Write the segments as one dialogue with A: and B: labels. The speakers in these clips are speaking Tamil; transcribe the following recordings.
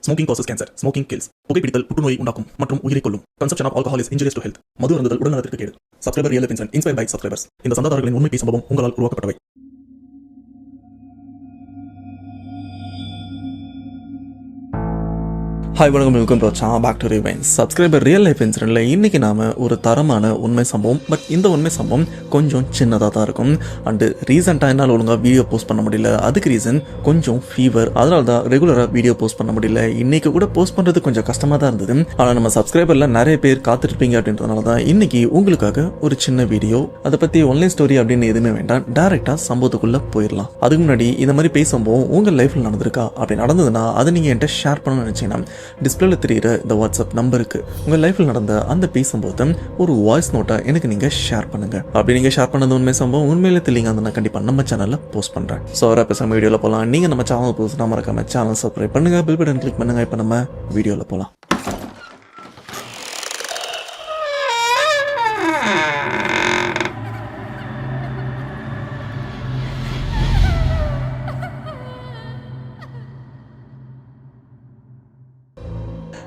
A: Smoking causes cancer. Smoking kills. புகைப்பிடித்தல் புற்றுநோயை உண்டாக்கும் மற்றும் உயிரை கொல்லும். Consumption of alcohol is injurious to health. மது அருந்துதல் உடல்நலத்திற்கு கேடு. Subscriber Real Life Incident inspired by subscribers. இந்த சந்தாதாரர்களின் உண்மை சம்பவம் உங்களால் உருவாக்கப்பட்டவை. ஹாய் வணக்கம், welcome to channel back to rewinds. Subscriber real life இன்சிடென்ட்ல இன்னைக்கு நாம ஒரு தரமான உண்மை சம்பவம், பட் இந்த உண்மை சம்பவம் கொஞ்சம் சின்னதாக தான் இருக்கும். அண்டு ரீசெண்டாக என்னால் ஒழுங்காக வீடியோ போஸ்ட் பண்ண முடியல. அதுக்கு ரீசன் கொஞ்சம் ஃபீவர், அதனால தான் ரெகுலராக வீடியோ போஸ்ட் பண்ண முடியல. இன்னைக்கு கூட போஸ்ட் பண்ணுறது கொஞ்சம் கஷ்டமாக தான் இருந்தது. ஆனால் நம்ம சப்ஸ்கிரைபரில் நிறைய பேர் காத்துட்ருப்பீங்க அப்படின்றதுனால தான் இன்னைக்கு உங்களுக்காக ஒரு சின்ன வீடியோ. அதை பற்றி ஒன்லைன் ஸ்டோரி அப்படின்னு எதுவுமே வேண்டாம், டேரெக்டாக சம்பவத்துக்குள்ளே போயிடலாம். அதுக்கு முன்னாடி இந்த மாதிரி பேசும்போது உங்கள் லைஃப்பில் நடந்திருக்கா, அப்படி நடந்ததுன்னா அதை நீங்கள் என்கிட்ட ஷேர் பண்ணணும்னு நினச்சிங்கன்னா டிஸ்பிளேல தெரியுற இந்த வாட்ஸ்அப் நம்பருக்கு உங்க லைஃப்ல நடந்த அந்த பேசும்போது ஒரு வாய்ஸ் நோட்டை எனக்கு நீங்க ஷேர் பண்ணுங்க. அப்படி நீங்க ஷேர் பண்ணது உண்மை சம்பவம் உண்மையில தெரியல அந்த நான் கண்டிப்பா நம்ம சேனல்ல போஸ்ட் பண்றேன். ஸோ வர பேசாம வீடியோல போலாம். நீங்க நம்ம சேனல் புதுசுனா மறக்காம சேனல் சப்ஸ்கிரைப் பண்ணுங்க, பெல் பட்டன் கிளிக் பண்ணுங்க. இப்ப நம்ம வீடியோல போலாம்.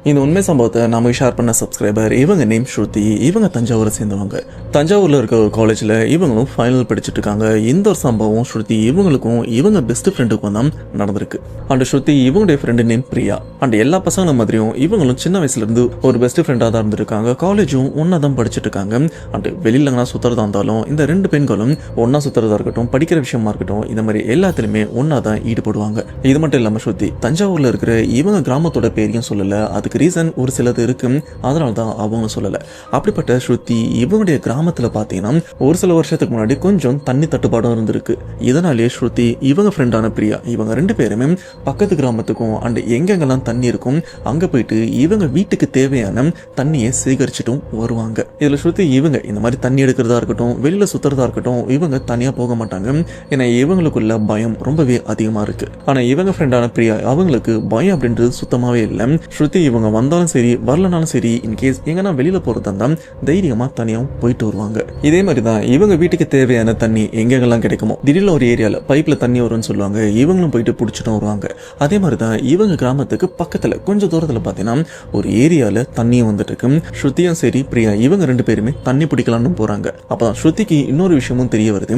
A: இந்த உண்மை சம்பவத்தை நாம ஷேர் பண்ண சப்ஸ்கிரைபர், இவங்க நேம் ஸ்ருதி. இவங்க தஞ்சாவூரை சேர்ந்தவங்க. தஞ்சாவூர்ல இருக்க ஒரு காலேஜ்ல இவங்களும் ஃபைனல் படிச்சுட்டு இருக்காங்க. இந்த ஒரு சம்பவம் ஸ்ருதி இவங்களுக்கும் இவங்க பெஸ்ட் ஃப்ரெண்டுக்கும் தான் நடந்திருக்கு. அண்ட் ஸ்ருதி இவங்களுடைய ஃப்ரெண்டு நேம் பிரியா. அண்ட் எல்லா பசங்களும் மாதிரியும் இவங்களும் சின்ன வயசுல இருந்து ஒரு பெஸ்ட் ஃப்ரெண்டா தான் இருந்திருக்காங்க. காலேஜும் ஒன்னா தான் படிச்சுட்டு இருக்காங்க. அண்ட் வெளியிலங்கன்னா சுத்துறதா இருந்தாலும் இந்த ரெண்டு பெண்களும் ஒன்னா சுத்துறதா இருக்கட்டும், படிக்கிற விஷயமா இருக்கட்டும், இந்த மாதிரி எல்லாத்துலயுமே ஒன்னா தான் ஈடுபடுவாங்க. இது மட்டும் இல்லாம ஸ்ருதி தஞ்சாவூர்ல இருக்கிற இவங்க கிராமத்தோட பேரையும் சொல்லல. அதுக்கு ரீசன் ஒரு சிலது இருக்கு, அதனால தான் அவங்க சொல்லல. அப்படிப்பட்ட ஸ்ருதி இவங்களுடைய கிராமத்துல பாத்தீங்கன்னா ஒரு சில வருஷத்துக்கு முன்னாடி கொஞ்சம் தண்ணி தட்டுப்பாடும் இருந்திருக்கு. இதனாலேயே ஸ்ருதி இவங்க ஃப்ரெண்டான பிரியா இவங்க ரெண்டு பேருமே பக்கத்து கிராமத்துக்கும் அண்ட் எங்கெங்கெல்லாம் தண்ணி இருக்கும் அங்க போயிட்டு இவங்க வீட்டுக்கு தேவையான தண்ணியை சேகரிச்சுட்டும் வருவாங்க. இதுல ஸ்ருதி இவங்க இந்த மாதிரி தண்ணி எடுக்கிறதா இருக்கட்டும், வெளியில சுத்துறதா இருக்கட்டும், இவங்க தனியா போக மாட்டாங்க. ஏன்னா இவங்களுக்குள்ள பயம் ரொம்பவே அதிகமா இருக்கு. ஆனா இவங்க ஃப்ரெண்டான பிரியா அவங்களுக்கு பயம் அப்படின்றது சுத்தமாவே இல்லை. ஸ்ருதி இவங்க வந்தாலும் சரி வரலனாலும் சரி, இன்கேஸ் எங்கன்னா வெளியில போறதா இருந்தா தைரியமா தனியாவும் போயிட்டு வருவாங்க. இதே மாதிரிதான் இவங்க வீட்டுக்கு தேவையான தண்ணி எங்கெல்லாம் கிடைக்குமோ, திடீர்னு ஒரு ஏரியால பைப்ல தண்ணி வரும்னு சொல்லுவாங்க, இவங்களும் போயிட்டு பிடிச்சிட்டு வருவாங்க. அதே மாதிரிதான் இவங்க கிராமத்துக்கு பக்கத்துல கொஞ்சம் தூரத்துல பாத்தீங்கன்னா ஒரு ஏரியால தண்ணியும் வந்துட்டு இருக்கு. ஸ்ருதியும் சரி பிரியா இவங்க ரெண்டு பேருமே தண்ணி பிடிக்கலாம்னு போறாங்க. அப்பதான் ஸ்ருதிக்கு இன்னொரு விஷயமும் தெரிய வருது.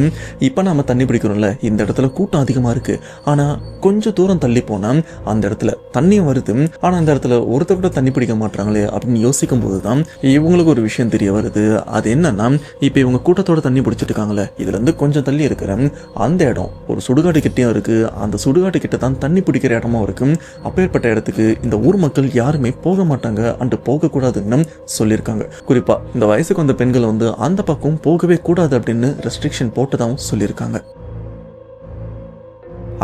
A: இப்ப நாம தண்ணி பிடிக்கிறோம்ல, இந்த இடத்துல கூட்டம் அதிகமா இருக்கு. ஆனா கொஞ்சம் தூரம் தள்ளி போனா அந்த இடத்துல தண்ணியும் வருது, ஆனா அந்த இடத்துல ஒருத்தர் கூட தண்ணி பிடிக்க மாட்டாங்களே அப்படின்னு யோசிக்கும் போதுதான் இவங்களுக்கு ஒரு விஷயம் தெரிய வருது. அது என்னன்னா, இப்ப இவங்க கூட்டத்தோட தண்ணி பிடிச்சிட்டு இருக்காங்களே, இதுல இருந்து கொஞ்சம் தள்ளி இருக்கிற அந்த இடம் ஒரு சுடுகாட்டு கிட்டயும் இருக்கு. அந்த சுடுகாட்டு கிட்ட தான் தண்ணி பிடிக்கிற இடமும் இருக்கு. அப்பேற்பட்ட இடத்துக்கு இந்த ஊர் மக்கள் யாருமே போக மாட்டாங்க அண்டு போக கூடாதுன்னு சொல்லியிருக்காங்க. குறிப்பா இந்த வயசுக்கு வந்த பெண்கள் அந்த பக்கம் போகவே கூடாது அப்படின்னு ரெஸ்ட்ரிக்ஷன் போட்டதாகவும் சொல்லியிருக்காங்க.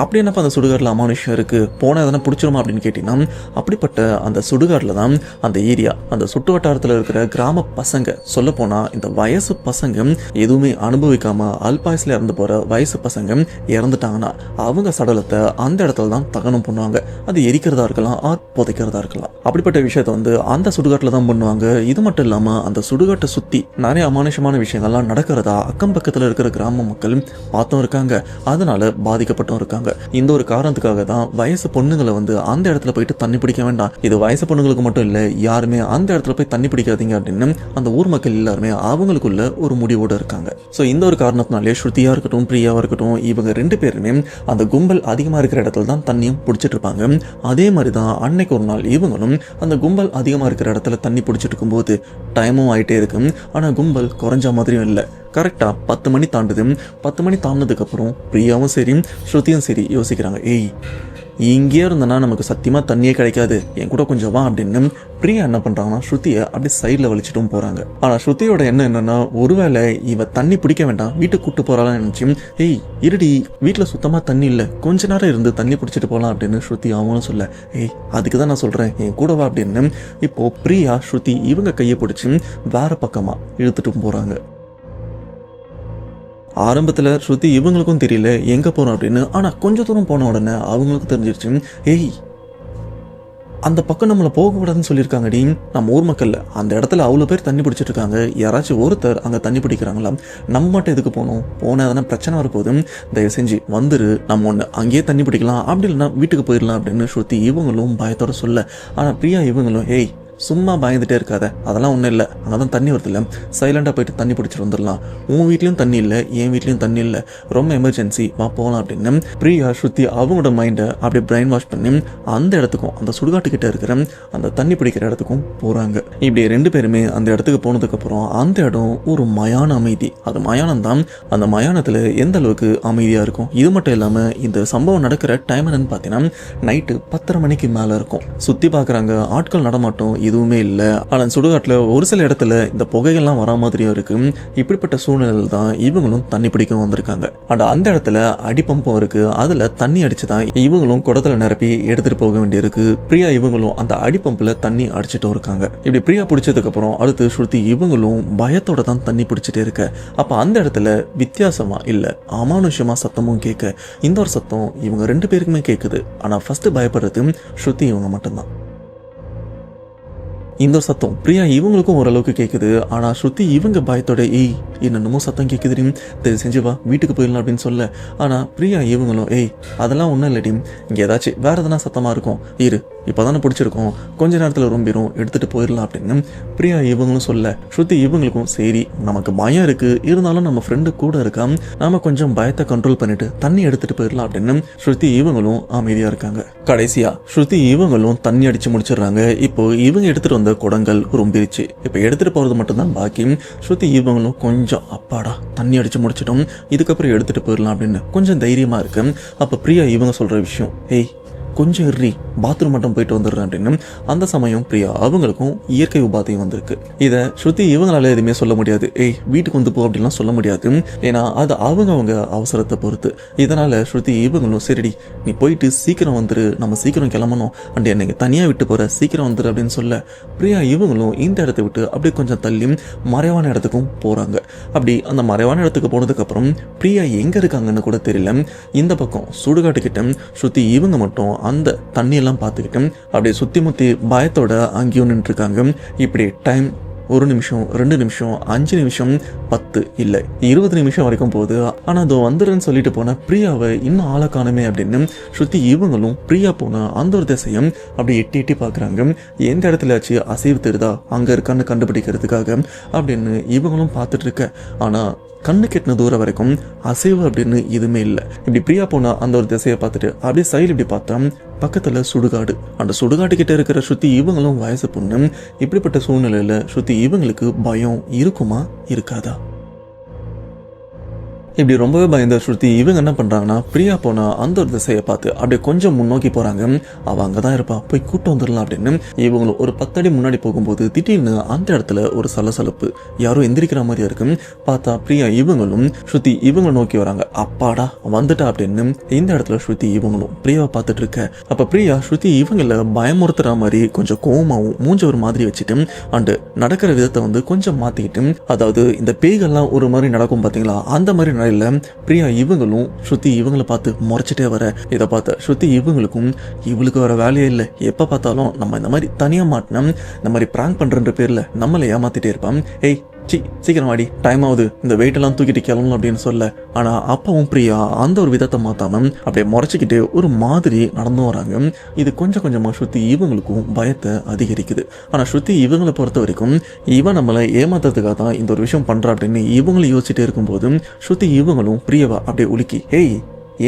A: அப்படி என்னப்பா அந்த சுடுகாட்டில் அமானுஷம் இருக்கு, போனால் எதனா பிடிச்சிருமா அப்படின்னு கேட்டீங்கன்னா, அப்படிப்பட்ட அந்த சுடுகாட்டில் தான் அந்த ஏரியா அந்த சுட்டு வட்டாரத்தில் இருக்கிற கிராம பசங்க, சொல்ல போனா இந்த வயசு பசங்க எதுவுமே அனுபவிக்காம அல்பாயசில் இறந்து போற வயசு பசங்க இறந்துட்டாங்கன்னா அவங்க சடலத்தை அந்த இடத்துல தான் தகனம் பண்ணுவாங்க. அது எரிக்கிறதா இருக்கலாம், புதைக்கிறதா இருக்கலாம். அப்படிப்பட்ட விஷயத்த அந்த சுடுகாட்டில் தான் பண்ணுவாங்க. இது மட்டும் இல்லாம அந்த சுடுகாட்டை சுத்தி நிறைய அமானுஷமான விஷயங்கள்லாம் நடக்கிறதா அக்கம் பக்கத்தில் இருக்கிற கிராம மக்கள் பார்த்தும் இருக்காங்க, அதனால பாதிக்கப்பட்டும் இருக்காங்க. இந்த ஒரு காரணத்துக்காக தான் வயசு பொண்ணுங்களை அந்த இடத்துல போயிட்டு தண்ணி பிடிக்க வேண்டாம், இது வயசு பொண்ணுங்களுக்கு மட்டும் இல்ல, யாருமே அந்த இடத்துல போய் தண்ணி பிடிக்காதீங்க அப்படின்னு அந்த ஊர் மக்கள் எல்லாருமே அவங்களுக்குள்ள ஒரு முடிவோடு இருக்காங்க. ஸோ இந்த ஒரு காரணத்தினாலே ஸ்ருதியா இருக்கட்டும் பிரியாவா இருக்கட்டும் இவங்க ரெண்டு பேருமே அந்த கும்பல் அதிகமா இருக்கிற இடத்துல தான் தண்ணியும் பிடிச்சிட்டு இருப்பாங்க. அதே மாதிரி தான் அன்னைக்கு ஒரு நாள் இவங்களும் அந்த கும்பல் அதிகமா இருக்கிற இடத்துல தண்ணி பிடிச்சிட்டு இருக்கும்போது டைமும் ஆயிட்டே இருக்கு. ஆனா கும்பல் குறைஞ்ச மாதிரியும் இல்லை. கரெக்டா 10 மணி தாண்டுது. 10 மணி தாண்டினதுக்கு அப்புறம் பிரியாவும் சரி ஸ்ருதியும் சரி யோசிக்கிறாங்க, ஏய் இங்கே இருந்தனா நமக்கு சத்தியமா தண்ணியே கிடைக்காது, என் கூட கொஞ்சம் வா அப்படின்னு பிரியா என்ன பண்றாங்கன்னா ஸ்ருதியை அப்படியே சைட்ல வலிச்சிட்டும் போறாங்க. ஆனா ஸ்ருதியோட எண்ணம் என்னன்னா, ஒருவேளை இவ தண்ணி பிடிக்க வேண்டாம் வீட்டுக்கு கூட்டு போறாளான்னு நினைச்சு, ஏய் இருடி வீட்டுல சுத்தமா தண்ணி இல்ல, கொஞ்ச நேரம் இருந்து தண்ணி பிடிச்சிட்டு போலாம் அப்படின்னு ஸ்ருதி அவங்களும் சொல்ல, ஏய் அதுக்கு தான் நான் சொல்றேன் என் கூட வா அப்படின்னு இப்போ பிரியா ஸ்ருதி இவங்க கையை பிடிச்சி வேற பக்கமா இழுத்துட்டு போறாங்க. ஆரம்பத்தில் ஸ்ருதி இவங்களுக்கும் தெரியல எங்கே போகிறோம் அப்படின்னு. ஆனால் கொஞ்சம் தூரம் போன உடனே அவங்களுக்கும் தெரிஞ்சிருச்சு, ஏய் அந்த பக்கம் நம்மளை போகக்கூடாதுன்னு சொல்லியிருக்காங்கடி. நம்ம ஊர் மக்கள் அந்த இடத்துல அவ்வளோ பேர் தண்ணி பிடிச்சிட்டு இருக்காங்க, யாராச்சும் ஒருத்தர் அங்கே தண்ணி பிடிக்கிறாங்களா, நம்ம மட்டும் எதுக்கு போகணும், போனால் எதனா பிரச்சனை வரப்போகுது, தயவு செஞ்சு வந்துரு, நம்ம ஒன்று அங்கேயே தண்ணி பிடிக்கலாம், அப்படி இல்லைன்னா வீட்டுக்கு போயிடலாம் அப்படின்னு ஸ்ருதி இவங்களும் பயத்தோட சொல்ல. ஆனால் பிரியா இவங்களும் ஏய் சும்மா பயந்துட்டே இருக்காத, அதெல்லாம் ஒன்றும் இல்லை, அங்கே தான் தண்ணி வருது இல்லை, சைலண்டாக போயிட்டு தண்ணி பிடிச்சிட்டு வந்துடலாம், உன் வீட்லேயும் தண்ணி இல்லை என் வீட்லேயும் தண்ணி இல்லை, ரொம்ப எமர்ஜென்சி வா போகலாம் அப்படின்னு பிரியா ஸ்ருதி அவங்களோட மைண்டை அப்படியே பிரெயின் வாஷ் பண்ணி அந்த இடத்துக்கும் அந்த சுடுகாட்டுக்கிட்ட இருக்கிற அந்த தண்ணி பிடிக்கிற இடத்துக்கும் போகிறாங்க. இப்படி 2 பேருமே அந்த இடத்துக்கு போனதுக்கப்புறம் அந்த இடம் ஒரு மயான அமைதி. அது மயானம் தான். அந்த மயானத்தில் எந்த அளவுக்கு அமைதியாக இருக்கும். இது மட்டும் இல்லாமல் இந்த சம்பவம் நடக்கிற டைம் என்னன்னு பார்த்தீங்கன்னா நைட்டு 10:30 மணிக்கு மேலே இருக்கும். சுற்றி பார்க்குறாங்க, ஆட்கள் நடமாட்டம் எதுவுமே இல்லை. ஆனால் சுடுகாட்டில் ஒரு சில இடத்துல இந்த புகைகள்லாம் வரா மாதிரியும் இருக்கு. இப்படிப்பட்ட சூழ்நிலையில் தான் இவங்களும் தண்ணி பிடிக்கவும் வந்திருக்காங்க. ஆனால் அந்த இடத்துல அடிப்பம்பும் இருக்கு, அதில் தண்ணி அடிச்சு தான் இவங்களும் குடத்துல நிரப்பி எடுத்துட்டு போக வேண்டியிருக்கு. பிரியா இவங்களும் அந்த அடிப்பம்பில் தண்ணி அடிச்சுட்டும் இருக்காங்க. இப்படி பிரியா பிடிச்சதுக்கு அப்புறம் அடுத்து ஸ்ருதி இவங்களும் பயத்தோட தான் தண்ணி பிடிச்சிட்டே இருக்க. அப்போ அந்த இடத்துல வித்தியாசமா இல்லை அமானுஷமா சத்தமும் கேட்க. இந்த ஒரு சத்தம் இவங்க 2 பேருக்குமே கேட்குது. ஆனால் ஃபர்ஸ்ட் பயப்படுறது ஸ்ருதி இவங்க மட்டும்தான். இந்த ஒரு சத்தம் பிரியா இவங்களுக்கும் ஓரளவுக்கு கேட்குது. ஆனால் ஸ்ருதி இவங்க பயத்தோட ஏய் என்னென்னமோ சத்தம் கேட்குது, தெரிஞ்சு செஞ்சு வா வீட்டுக்கு போயிடலாம் அப்படின்னு சொல்ல. ஆனால் பிரியா இவங்களும் ஏய் அதெல்லாம் ஒன்றும் இல்லடி, இங்கே ஏதாச்சும் வேறு எதனா சத்தமாக இருக்கும், இரு இப்போ தானே பிடிச்சிருக்கோம், கொஞ்ச நேரத்தில் ரொம்பிடும், எடுத்துகிட்டு போயிடலாம் அப்படின்னு பிரியா இவங்களும் சொல்ல. ஸ்ருதி இவங்களுக்கும் சரி நமக்கு பயம் இருக்குது, இருந்தாலும் நம்ம ஃப்ரெண்டு கூட இருக்கா, நாம கொஞ்சம் பயத்தை கண்ட்ரோல் பண்ணிட்டு தண்ணி எடுத்துகிட்டு போயிடலாம் அப்படின்னு ஸ்ருதி இவங்களும் அமைதியாக இருக்காங்க. கடைசியாக ஸ்ருதி இவங்களும் தண்ணி அடித்து முடிச்சிடுறாங்க. இப்போ இவங்க எடுத்துகிட்டு வந்த குடங்கள் ரொம்பிருச்சு. இப்போ எடுத்துகிட்டு போகிறது மட்டும்தான் பாக்கி. ஸ்ருதி இவங்களும் கொஞ்சம் அப்பாடா தண்ணி அடித்து முடிச்சிட்டோம், இதுக்கப்புறம் எடுத்துகிட்டு போயிடலாம் அப்படின்னு கொஞ்சம் தைரியமாக இருக்கு. அப்போ பிரியா இவங்க சொல்கிற விஷயம் ஏய் கொஞ்சம் இறி பாத்ரூம் மட்டும் போயிட்டு வந்துடுறேன் அப்படின்னு. அந்த சமயம் பிரியா அவங்களுக்கும் இயற்கை உபாதையும் வந்திருக்கு. இதை ஸ்ருதி இவங்களால எதுவுமே சொல்ல முடியாது, ஏய் வீட்டுக்கு வந்து போ அப்படின்லாம் சொல்ல முடியாது. ஏன்னா அது அவங்க அவசரத்தை பொறுத்து. இதனால ஸ்ருதி இவங்களும் சரிடி நீ போயிட்டு சீக்கிரம் வந்துரு, நம்ம சீக்கிரம் கிளம்பணும், அண்ட் என்னை தனியாக விட்டு போற, சீக்கிரம் வந்துரு அப்படின்னு சொல்ல. பிரியா இவங்களும் இந்த இடத்த விட்டு அப்படியே கொஞ்சம் தள்ளி மறைவான இடத்துக்கும் போறாங்க. அப்படி அந்த மறைவான இடத்துக்கு போனதுக்கு அப்புறம் பிரியா எங்க இருக்காங்கன்னு கூட தெரியல. இந்த பக்கம் சுடுகாட்டுக்கிட்ட ஸ்ருதி இவங்க மட்டும் அந்த தண்ணியெல்லாம் பார்த்துக்கிட்டு அப்படியே சுற்றி முற்றி பயத்தோட அங்கேயும் நின்றுருக்காங்க. இப்படி டைம் 1 நிமிஷம் 2 நிமிஷம் 5 நிமிஷம் 10 இல்லை 20 நிமிஷம் வரைக்கும் போகுது. ஆனால் அதோ வந்துடுன்னு சொல்லிட்டு போன பிரியாவை இன்னும் ஆளை காணுமே அப்படின்னு ஸ்ருதி இவங்களும் பிரியா போன அந்த ஒரு திசையும் அப்படி எட்டி எட்டி பார்க்குறாங்க. எந்த இடத்துலயாச்சு அசைவு தெரியுதா அங்கே இருக்கான்னு கண்டுபிடிக்கிறதுக்காக அப்படின்னு இவங்களும் பார்த்துட்டு இருக்க. ஆனால் கண்ணு கெட்டின தூரம் வரைக்கும் அசைவு அப்படின்னு எதுவுமே இல்லை. இப்படி பிரியா போன அந்த ஒரு திசையை பார்த்துட்டு அப்படியே சைடு இப்படி பார்த்தா பக்கத்தில் சுடுகாடு. அந்த சுடுகாட்டு கிட்ட இருக்கிற ஸ்ருதி இவங்களும் வயசு பொண்ணு. இப்படிப்பட்ட சூழ்நிலையில் ஸ்ருதி இவங்களுக்கு பயம் இருக்குமா இருக்காதா? இப்படி ரொம்பவே பயந்த ஸ்ருதி இவங்க என்ன பண்ணுறாங்கன்னா பிரியா போன அந்த ஒரு திசையை பார்த்து அப்படியே கொஞ்சம் முன்னோக்கி போகிறாங்க. அவள் அங்கே தான் இருப்பா, போய் கூட்டு வந்துடலாம் அப்படின்னு இவங்களும் ஒரு 10 அடி முன்னாடி போகும்போது திடீர்னு அந்த இடத்துல ஒரு சலசலப்பு, யாரும் எந்திரிக்கிற மாதிரியா இருக்கு. பார்த்தா பிரியா இவங்களும் ஸ்ருதி இவங்களை நோக்கி வராங்க. அப்பாடா வந்துட்டா அப்படின்னு இந்த இடத்துல ஸ்ருதி இவங்களும் பிரியாவை பார்த்துட்டு இருக்க. அப்போ பிரியா ஸ்ருதி இவங்களை பயமுறுத்துற மாதிரி கொஞ்சம் கோவமாகவும் மூஞ்ச ஒரு மாதிரி வச்சுட்டு அண்டு நடக்கிற விதத்தை கொஞ்சம் மாற்றிக்கிட்டு, அதாவது இந்த பேய்கள்லாம் ஒரு மாதிரி நடக்கும் பார்த்தீங்களா, அந்த மாதிரி இல்ல. பிரியா இவங்களும் ஸ்ருதி இவங்களை பார்த்து முறைச்சிட்டே வர. இதை பார்த்த ஸ்ருதி இவங்களுக்கும் இவளுக்கு வர வேலையே இல்லை, எப்போ பார்த்தாலும் நம்ம இந்த மாதிரி தனியாக மாட்டினோம், இந்த மாதிரி பிராங்க் பண்ணுற பேரில் நம்மளை ஏமாத்திட்டே இருப்பான், ஏய் சீக்கிரம் வாடி டைம் ஆகுது, இந்த வெயிட்டெல்லாம் தூக்கிட்டு கிளம்பணும் அப்படின்னு சொல்ல. ஆனால் அப்பவும் பிரியா அந்த ஒரு விதத்தை மாற்றாம அப்படியே முறைச்சிக்கிட்டு ஒரு மாதிரி நடந்து வராங்க. இது கொஞ்சம் கொஞ்சமாக ஸ்ருதி இவங்களுக்கும் பயத்தை அதிகரிக்குது. ஆனால் ஸ்ருதி இவங்களை பொறுத்த வரைக்கும் இவன் நம்மளை ஏமாத்துறதுக்காக தான் இந்த ஒரு விஷயம் பண்ணுறா அப்படின்னு இவங்களும் யோசிச்சுட்டே இருக்கும்போது ஸ்ருதி இவங்களும் பிரியாவை அப்படியே உலுக்கி ஏய்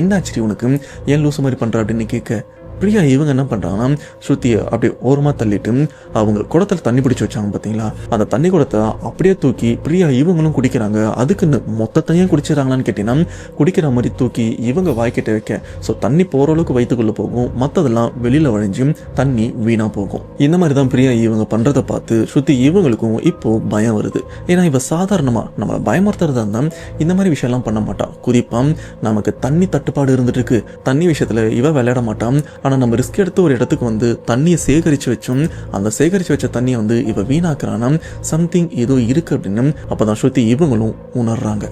A: என்னாச்சு உனக்கு, ஏன் லூசு மாதிரி பண்ணுற அப்படின்னு கேட்க. பிரியா இவங்க என்ன பண்ணுறாங்கன்னா ஸ்ருதியை அப்படியே ஓரமாக தள்ளிட்டு அவங்க குடத்தில் தண்ணி பிடிச்சி வச்சாங்க பார்த்தீங்களா, அந்த தண்ணி குடத்தை அப்படியே தூக்கி பிரியா இவங்களும் குடிக்கிறாங்க. அதுக்குன்னு மொத்த தண்ணியாக குடிச்சிடறாங்களான்னு கேட்டீங்கன்னா குடிக்கிற மாதிரி தூக்கி இவங்க வாய்க்கிட்ட வைக்க. ஸோ தண்ணி போகிற அளவுக்கு வயிற்றுக்குள்ளே போகும், மற்றதெல்லாம் வெளியில் வழிஞ்சு தண்ணி வீணாக போகும். இந்த மாதிரி தான் பிரியா இவங்க பண்ணுறதை பார்த்து ஸ்ருதி இவங்களுக்கும் இப்போது பயம் வருது. ஏன்னா இவ சாதாரணமாக நம்மளை பயமுறுத்துறதா இருந்தால் இந்த மாதிரி விஷயம்லாம் பண்ண மாட்டான். குறிப்பாக நமக்கு தண்ணி தட்டுப்பாடு இருந்துட்டு இருக்கு, தண்ணி விஷயத்தில் இவ விளையாட மாட்டான். ஆனால் நம்ம ரிஸ்க் எடுத்து ஒரு இடத்துக்கு தண்ணியை சேகரித்து வச்சோம், அந்த சேகரித்து வச்ச தண்ணியை இவ வீணாக்குறானா சம்திங் ஏதோ இருக்கு அப்படின்னு அப்போ தான் ஸ்ருதி இவங்களும் உணர்றாங்க.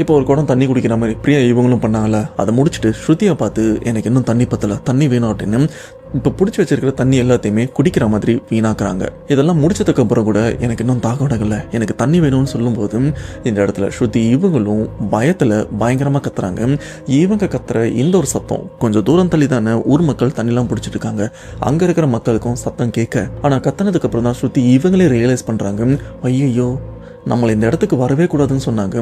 A: இப்போ ஒரு குடம் தண்ணி குடிக்கிற மாதிரி பிரியா இவங்களும் பண்ணாங்கல்ல. அதை முடிச்சுட்டு ஸ்ருதியை பார்த்து எனக்கு இன்னும் தண்ணி பத்தலை, தண்ணி வேணும் அப்படின்னு இப்போ பிடிச்சி வச்சிருக்கிற தண்ணி எல்லாத்தையுமே குடிக்கிற மாதிரி வீணாக்குறாங்க. இதெல்லாம் முடிச்சதுக்கு அப்புறம் கூட எனக்கு இன்னும் தாகம் அடங்கலை, எனக்கு தண்ணி வேணும்னு சொல்லும்போது இந்த இடத்துல ஸ்ருதி இவங்களும் பயத்தில் பயங்கரமாக கத்துறாங்க. இவங்க கத்துற இந்த ஒரு சத்தம் கொஞ்சம் தூரம் தள்ளி தானே ஊர் மக்கள் தண்ணிலாம் பிடிச்சிட்டு இருக்காங்க. அங்கே இருக்கிற மக்களுக்கும் சத்தம் கேட்க, ஆனால் கத்துனதுக்கு அப்புறம் தான் ஸ்ருதி இவங்களே ரியலைஸ் பண்ணுறாங்க, ஐயோ நம்மளை இந்த இடத்துக்கு வரவே கூடாதுன்னு சொன்னாங்க.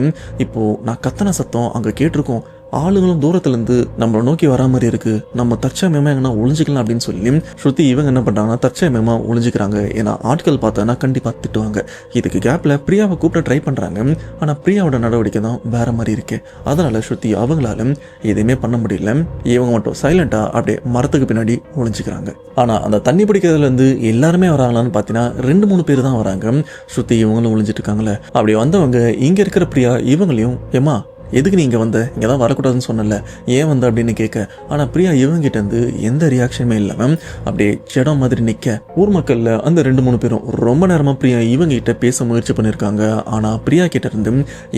A: இப்போது நான் கத்தன சத்தம் அங்கே கேட்டிருக்கோம், ஆளுங்களும் தூரத்துலேருந்து நம்மளை நோக்கி வரா மாதிரி இருக்குது, நம்ம தற்சயமாக எங்கன்னா ஒளிஞ்சிக்கலாம் அப்படின்னு சொல்லி ஸ்ருதி இவங்க என்ன பண்ணுறாங்கன்னா தற்சயமாக ஒளிஞ்சிக்கிறாங்க. ஏன்னா ஆட்கள் பார்த்தோன்னா கண்டிப்பாக திட்டுவாங்க. இதுக்கு கேப்பில் பிரியாவை கூப்பிட ட்ரை பண்ணுறாங்க. ஆனால் பிரியாவோட நடவடிக்கை தான் வேறு மாதிரி இருக்கு. அதனால் ஸ்ருதி அவங்களால எதுவுமே பண்ண முடியல. இவங்க மட்டும் சைலண்ட்டாக அப்படியே மரத்துக்கு பின்னாடி ஒளிஞ்சிக்கிறாங்க. ஆனால் அந்த தண்ணி பிடிக்கிறதுலேருந்து எல்லாருமே வராங்களான்னு பார்த்தீங்கன்னா 2-3 பேர் தான் வராங்க. ஸ்ருதி இவங்களும் ஒளிஞ்சிட்டு இருக்காங்களே. அப்படி வந்தவங்க இங்கே இருக்கிற பிரியா இவங்களையும், ஏமா எதுக்கு நீ இங்கே வந்த, இங்கே தான் வரக்கூடாதுன்னு சொன்னல, ஏன் வந்த அப்படின்னு கேட்க, ஆனால் பிரியா இவங்கிட்டேருந்து எந்த ரியாக்ஷனுமே இல்லாமல் அப்படியே ஜடம் மாதிரி நிற்க, ஊர் மக்களில் அந்த 2-3 பேரும் ரொம்ப நேரமாக பிரியா இவங்ககிட்ட பேச முயற்சி பண்ணியிருக்காங்க. ஆனால் பிரியா கிட்டேருந்து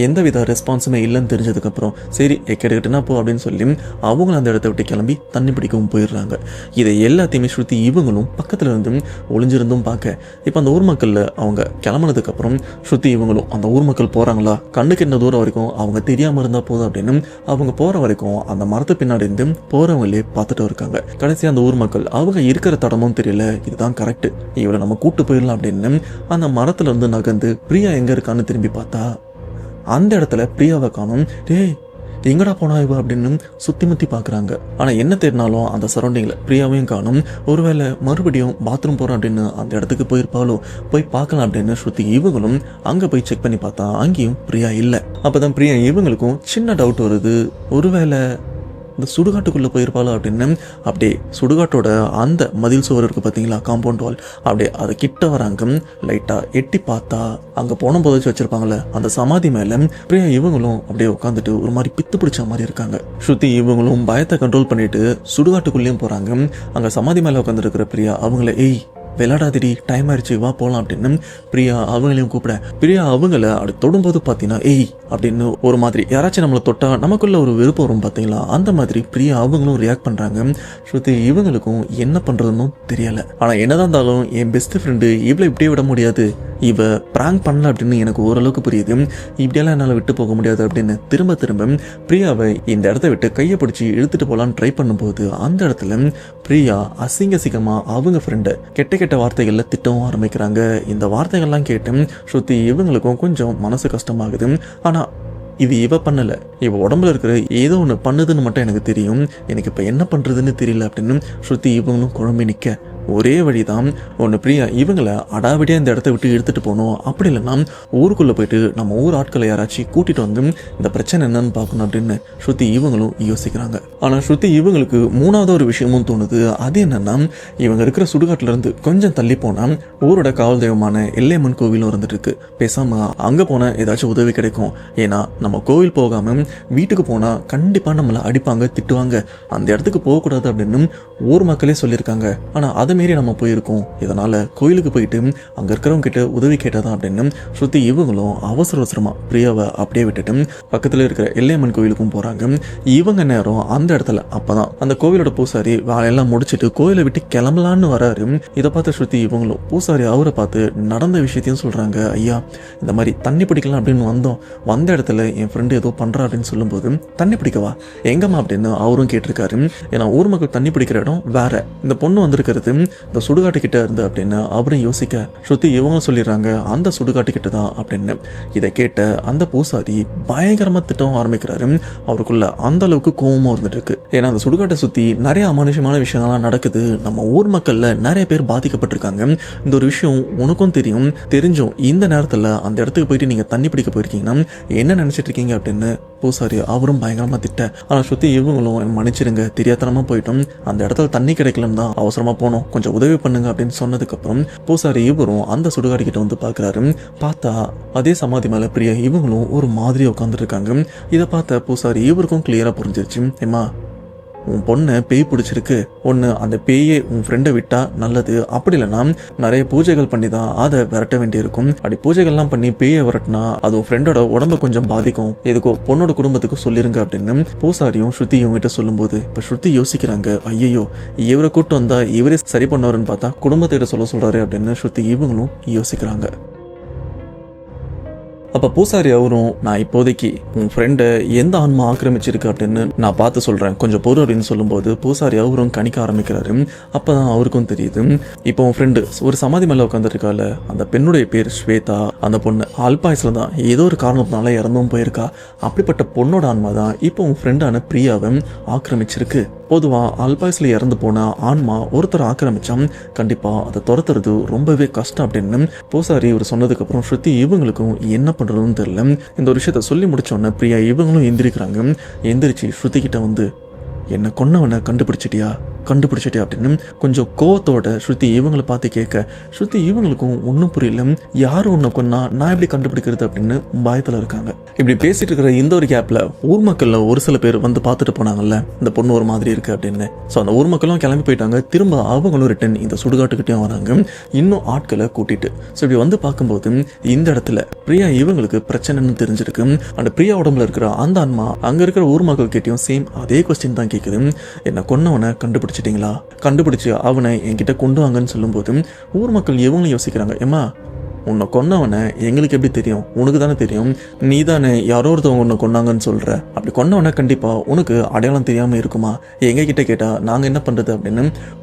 A: எந்தவித ரெஸ்பான்ஸுமே இல்லைன்னு தெரிஞ்சதுக்கப்புறம் சரி எக்கெடுக்கிட்டனா போ அப்படின்னு சொல்லி அவங்களும் அந்த இடத்த விட்டு கிளம்பி தண்ணி பிடிக்கவும் போயிடுறாங்க. இதை எல்லாத்தையுமே ஸ்ருதி இவங்களும் பக்கத்தில் இருந்து ஒளிஞ்சிருந்தும் பார்க்க, இப்போ அந்த ஊர் மக்களில் அவங்க கிளம்புனதுக்கப்புறம் ஸ்ருதி இவங்களும் அந்த ஊர் மக்கள் போகிறாங்களா, கண்ணுக்கு என்ன தூரம் வரைக்கும் அவங்க தெரியாமல் இருந்தால் போதும் அப்படின்னு அவங்க போகிற வரைக்கும் அந்த மரத்து பின்னாடி இருந்து போகிறவங்களே பார்த்துட்டு இருக்காங்க. கடைசி அந்த ஊர் மக்கள் அவங்க இருக்கிற தடமும் தெரியல, இதுதான் கரெக்டு, இவளை நம்ம கூட்டு போயிடலாம் அப்படின்னு அந்த மரத்துல இருந்து நகர்ந்து பிரியா எங்கே இருக்கான்னு திரும்பி பார்த்தா அந்த இடத்துல பிரியாவை காணும். டேய் எங்கடா போனா இவ அப்படின்னு சுற்றி முற்றி பார்க்குறாங்க. ஆனால் என்ன தேடினாலும் அந்த சரௌண்டிங்கில் பிரியாவையும் காணும். ஒருவேளை மறுபடியும் பாத்ரூம் போகிறோம் அப்படின்னு அந்த இடத்துக்கு போயிருப்பாலும் போய் பார்க்கலாம் அப்படின்னு ஸ்ருதி இவங்களும் அங்கே போய் செக் பண்ணி பார்த்தா அங்கேயும் பிரியா இல்லை. அப்போ தான் பிரியா இவங்களுக்கும் சின்ன டவுட் வருது, ஒருவேளை இந்த சுடுகாட்டுக்குள்ளே போயிருப்பாளோ அப்படின்னு. அப்படியே சுடுகாட்டோட அந்த மதில் சுவர் இருக்குது பார்த்தீங்களா, காம்பவுண்ட் வால், அப்படியே அதை கிட்ட வராங்க. லைட்டாக எட்டி பார்த்தா அங்கே போன போதாச்சும் வச்சுருப்பாங்களே அந்த சமாதி மேலே பிரியா இவங்களும் அப்படியே உட்காந்துட்டு ஒரு மாதிரி பித்து பிடிச்ச மாதிரி இருக்காங்க. ஸ்ருதி இவங்களும் பயத்தை கண்ட்ரோல் பண்ணிட்டு சுடுகாட்டுக்குள்ளேயும் போகிறாங்க. அங்கே சமாதி மேலே உட்காந்துருக்கிற பிரியா அவங்கள, ஏய் விளையாடாதிரி, டைம் ஆயிடுச்சு வா போகலாம் அப்படின்னு பிரியா அவங்களையும் கூப்பிட, பிரியா அவங்கள அப்படி தொடும்போது பார்த்தீங்கன்னா ஏய் அப்படின்னு ஒரு மாதிரி யாராச்சும் நம்மளை தொட்டா நமக்குள்ள ஒரு விருப்பம் வரும் பார்த்தீங்களா, அந்த மாதிரி பிரியா அவங்களும் ரியாக்ட் பண்ணுறாங்க. ஸ்ருதி இவங்களுக்கும் என்ன பண்ணுறதுன்னு தெரியலை. ஆனால் என்னதான் இருந்தாலும் என் பெஸ்ட் ஃப்ரெண்டு இவளை இப்படியே விட முடியாது, இவ ப்ராங்க் பண்ணல அப்படின்னு எனக்கு ஓரளவுக்கு புரியுது, இப்படியெல்லாம் என்னால் விட்டு போக முடியாது அப்படின்னு திரும்ப திரும்ப பிரியாவை இந்த இடத்த விட்டு கையை பிடிச்சி இழுத்துட்டு போகலான்னு ட்ரை பண்ணும்போது அந்த இடத்துல பிரியா அசிங்கமாக அவங்க ஃப்ரெண்டை கெட்ட கெட்ட வார்த்தைகளில் திட்டவும் ஆரம்பிக்கிறாங்க. இந்த வார்த்தைகள்லாம் கேட்டு ஸ்ருதி இவங்களுக்கும் கொஞ்சம் மனசு கஷ்டமாகுது. ஆனால் இது இவ பண்ணலை, இவ உடம்புல இருக்கிற ஏதோ ஒன்று பண்ணுதுன்னு மட்டும் எனக்கு தெரியும், எனக்கு இப்போ என்ன பண்ணுறதுன்னு தெரியல அப்படின்னு ஸ்ருதி இவங்களும் குழம்பி நிற்க, ஒரே வழி தான், ஒன்று பிரியா இவங்களை அடாவடியாக இந்த இடத்த விட்டு எடுத்துகிட்டு போகணும், அப்படி இல்லைன்னா ஊருக்குள்ளே போயிட்டு நம்ம ஊர் ஆட்களை யாராச்சும் கூட்டிகிட்டு வந்து இந்த பிரச்சனை என்னன்னு பார்க்கணும் அப்படின்னு ஸ்ருதி இவங்களும் யோசிக்கிறாங்க. ஆனால் ஸ்ருதி இவங்களுக்கு 3வது ஒரு விஷயமும் தோணுது. அது என்னென்னா, இவங்க இருக்கிற சுடுகாட்டிலேருந்து கொஞ்சம் தள்ளி போனால் ஊரோட காவல் தெய்வமான எல்லையம்மன் கோவிலும் இருந்துட்டு இருக்கு. பேசாமல் அங்கே போனால் ஏதாச்சும் உதவி கிடைக்கும். ஏன்னா நம்ம கோவில் போகாமல் வீட்டுக்கு போனால் கண்டிப்பாக நம்மளை அடிப்பாங்க, திட்டுவாங்க, அந்த இடத்துக்கு போகக்கூடாது அப்படின்னு ஊர் மக்களே சொல்லியிருக்காங்க. ஆனால் அதை மீறி நம்ம போயிருக்கோம், இதனால் கோயிலுக்கு போயிட்டு அங்கே இருக்கிறவங்க கிட்ட உதவி கேட்டதான் அப்படின்னு ஸ்ருதி இவங்களும் அவசரமாக பிரியாவை அப்படியே விட்டுட்டு பக்கத்தில் இருக்கிற எல்லையம்மன் கோயிலுக்கும் போகிறாங்க. இவங்க நேரம் அந்த இடத்துல அப்போ தான் அந்த கோவிலோட பூசாரி வேலையெல்லாம் முடிச்சுட்டு கோயிலை விட்டு கிளம்பலான்னு வராரு. இதை பார்த்து ஸ்ருதி இவங்களும் பூசாரி அவரை பார்த்து நடந்த விஷயத்தையும் சொல்கிறாங்க. ஐயா இந்த மாதிரி தண்ணி பிடிக்கலாம் அப்படின்னு வந்த இடத்துல என் ஃப்ரெண்டு ஏதோ பண்ணுறா அப்படின்னு சொல்லும்போது, தண்ணி பிடிக்கவா எங்கம்மா அப்படின்னு அவரும் கேட்டிருக்காரு. ஏன்னா ஊர் மக்கள் தண்ணி பிடிக்கிற இடம் வேற, இந்த பொண்ணு வந்திருக்கிறது இந்த சுடுகாட்டு கிட்ட இருந்து அப்படின்னு அவரும் யோசிக்க, ஸ்ருதி இவங்க சொல்லிடுறாங்க அந்த சுடுகாட்டு கிட்ட தான் அப்படின்னு. இதை கேட்ட அந்த பூசாரி பயங்கரமா திட்டவும் ஆரம்பிக்கிறாரு. அவருக்குள்ள அந்த அளவுக்கு கோவமும் இருந்துட்டு இருக்கு. ஏன்னா அந்த சுடுகாட்டை சுத்தி நிறைய அமானுஷமான விஷயங்கள்லாம் நடக்குது, நம்ம ஊர் மக்கள்ல நிறைய பேர் பாதிக்கப்பட்டிருக்காங்க, இந்த ஒரு விஷயம் உனக்கும் தெரியும், தெரிஞ்சும் இந்த நேரத்துல அந்த இடத்துக்கு போயிட்டு நீங்க தண்ணி பிடிக்க போயிருக்கீங்கன்னா என்ன நினைச்சிட்டு இருக்கீங்க அப்படின்னு பூசாரி அவரும் பயங்கரமா திட்ட. ஆனா ஸ்ருதி இவங்களும் மன்னிச்சிருங்க, தெரியாதனமா போயிட்டோம், அந்த இடத்துல தண்ணி கிடைக்கலன்னு தான் அவசரமா போனோம், கொஞ்சம் உதவி பண்ணுங்க அப்படின்னு சொன்னதுக்கு அப்புறம் பூசாரி இவரும் அந்த சுடுகாடு கிட்ட வந்து பாக்குறாரு. பார்த்தா அதே சமாதி மேல பிரியா இவங்களும் ஒரு மாதிரி உட்காந்துட்டு இருக்காங்க. இதை பார்த்த பூசாரி இவருக்கும் கிளியரா புரிஞ்சிருச்சு, ஏமா உன் பொண்ணை பேய் பிடிச்சிருக்கு, ஒன்று அந்த பேயே உன் ஃப்ரெண்டை விட்டா நல்லது, அப்படி இல்லைன்னா நிறைய பூஜைகள் பண்ணி தான் அதை விரட்ட வேண்டியிருக்கும். அப்படி பூஜைகள்லாம் பண்ணி பேயை விரட்டினா அது உன் ஃப்ரெண்டோட உடம்ப கொஞ்சம் பாதிக்கும், எதுக்கோ பொண்ணோட குடும்பத்துக்கு சொல்லிருங்க அப்படின்னு பூசாரியும் ஸ்ருதி இவங்கிட்ட சொல்லும்போது இப்போ ஸ்ருதி யோசிக்கிறாங்க, ஐயோ இவரை கூட்டு வந்தா இவரே சரி பண்ணுவாருன்னு பார்த்தா குடும்பத்திட்ட சொல்றாரு அப்படின்னு ஸ்ருதி இவங்களும் யோசிக்கிறாங்க. அப்போ பூசாரி அவரும், நான் இப்போதைக்கு உன் ஃப்ரெண்டை எந்த ஆன்மா ஆக்கிரமிச்சிருக்கு அப்படின்னு நான் பார்த்து சொல்கிறேன், கொஞ்சம் பொறு அப்படின்னு சொல்லும்போது பூசாரி அவரும் கணிக்க ஆரம்பிக்கிறாரு. அப்போ தான் அவருக்கும் தெரியுது, இப்போ உன் ஃப்ரெண்டு ஒரு சமாதி மேலே உட்காந்துருக்கால, அந்த பெண்ணுடைய பேர் ஸ்வேதா, அந்த பொண்ணு ஆல்பாயஸில் தான் ஏதோ ஒரு காரணத்தினால இறந்தும் போயிருக்கா. அப்படிப்பட்ட பொண்ணோட ஆன்மா தான் இப்போ உன் ஃப்ரெண்டான பிரியாவை ஆக்கிரமிச்சிருக்கு. பொதுவாக அல்பாயஸில் இறந்து போன ஆன்மா ஒருத்தர் ஆக்கிரமிச்சா கண்டிப்பாக அதை துரத்துறது ரொம்பவே கஷ்டம் அப்படின்னு பூசாரி இவர் சொன்னதுக்கப்புறம் ஸ்ருதி இவங்களுக்கும் என்ன பண்ணுறதுன்னு தெரியல. இந்த ஒரு விஷயத்த சொல்லி முடிச்சோன்னே பிரியா இவங்களும் எந்திரிக்கிறாங்க. எந்திரிச்சு ஸ்ருதி கிட்ட வந்து, என்னை கொன்னவனை கண்டுபிடிச்சிட்டியா அப்படின்னு கொஞ்சம் கோவத்தோட ஸ்ருதி இவங்களை பார்த்து கேட்க, ஸ்ருதி இவங்களுக்கும் ஒன்றும் புரியல, யாரும் ஒன்று கொன்னா நான் எப்படி கண்டுபிடிக்கிறது அப்படின்னு பயத்தில் இருக்காங்க. இப்படி பேசிட்டு இருக்கிற இந்த ஒரு கேப்பில் ஊர் மக்களில் ஒரு சில பேர் வந்து பார்த்துட்டு போனாங்கல்ல, இந்த பொண்ணு ஒரு மாதிரி இருக்கு அப்படின்னு. ஸோ அந்த ஊர் மக்களும் கிளம்பி போயிட்டாங்க. திரும்ப அவங்களும் ரிட்டன் இந்த சுடுகாட்டுக்கிட்டே வராங்க, இன்னும் ஆட்களை கூட்டிட்டு. ஸோ இப்படி வந்து பார்க்கும்போது இந்த இடத்துல பிரியா இவங்களுக்கு பிரச்சனைன்னு தெரிஞ்சிருக்கு. அந்த பிரியா உடம்புல இருக்கிற அந்த ஆன்மா அங்கே இருக்கிற ஊர் மக்கள் கிட்டையும் சேம் அதே கொஸ்டின் தான் கேட்குது, என்னை கொன்னவனை கண்டுபிடிச்சு அவனை என்கிட்ட கொண்டு வாங்கன்னு சொல்லும்போது ஊர் மக்கள் இவங்களும் யோசிக்கிறாங்க, ஏமா உன்னை கொன்னவனை எங்களுக்கு எப்படி தெரியும், உனக்கு தானே தெரியும், நீ தானே யாரோ ஒருத்தவங்க உன்னை கொன்னாங்கன்னு சொல்கிற, அப்படி கொன்னவனை கண்டிப்பாக உனக்கு அடையாளம் தெரியாமல் இருக்குமா, எங்ககிட்ட கேட்டால் நாங்கள் என்ன பண்ணுறது அப்படின்னு